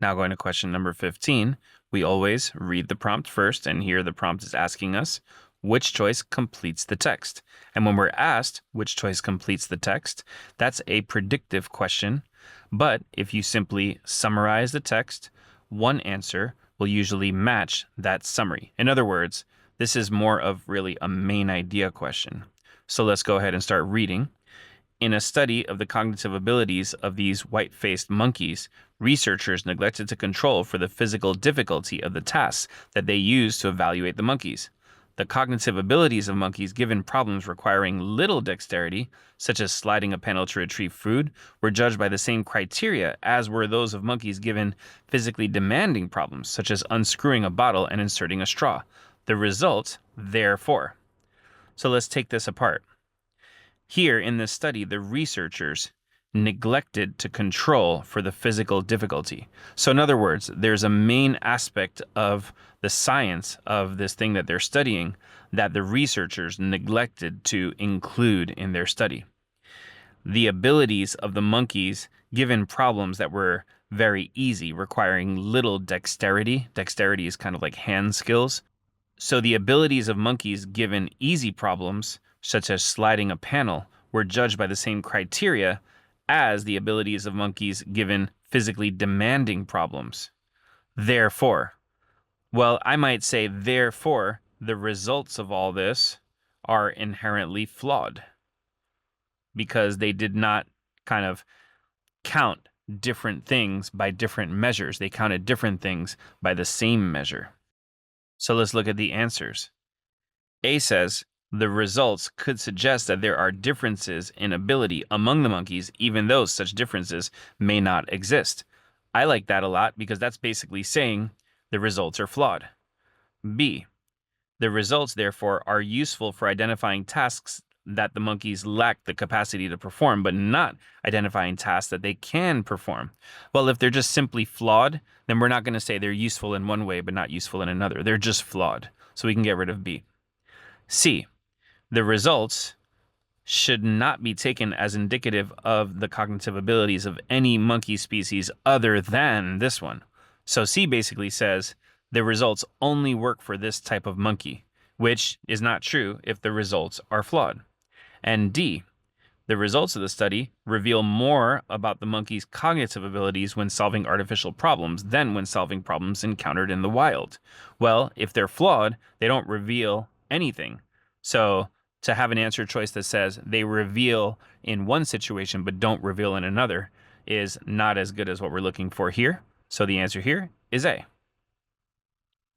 Now going to question number 15, we always read the prompt first, and here the prompt is asking us, which choice completes the text? And when we're asked which choice completes the text, that's a predictive question. But if you simply summarize the text, one answer will usually match that summary. In other words, this is more of really a main idea question. So let's go ahead and start reading. In a study of the cognitive abilities of these white-faced monkeys, researchers neglected to control for the physical difficulty of the tasks that they used to evaluate the monkeys. The cognitive abilities of monkeys given problems requiring little dexterity, such as sliding a panel to retrieve food, were judged by the same criteria as were those of monkeys given physically demanding problems, such as unscrewing a bottle and inserting a straw. The result, therefore. So let's take this apart. Here in this study, the researchers neglected to control for the physical difficulty. So in other words, there's a main aspect of the science of this thing that they're studying that the researchers neglected to include in their study. The abilities of the monkeys given problems that were very easy, requiring little dexterity. Dexterity is kind of like hand skills. So the abilities of monkeys given easy problems, such as sliding a panel, were judged by the same criteria as the abilities of monkeys given physically demanding problems. Therefore, well, I might say, therefore, the results of all this are inherently flawed because they did not kind of count different things by different measures. They counted different things by the same measure. So let's look at the answers. A says, the results could suggest that there are differences in ability among the monkeys, even though such differences may not exist. I like that a lot because that's basically saying the results are flawed. B, the results, therefore, are useful for identifying tasks that the monkeys lack the capacity to perform, but not identifying tasks that they can perform. Well, if they're just simply flawed, then we're not going to say they're useful in one way, but not useful in another. They're just flawed. So we can get rid of B. C, the results should not be taken as indicative of the cognitive abilities of any monkey species other than this one. So C basically says the results only work for this type of monkey, which is not true if the results are flawed. And D, the results of the study reveal more about the monkey's cognitive abilities when solving artificial problems than when solving problems encountered in the wild. Well, if they're flawed, they don't reveal anything. So to have an answer choice that says they reveal in one situation but don't reveal in another is not as good as what we're looking for here. So the answer here is A.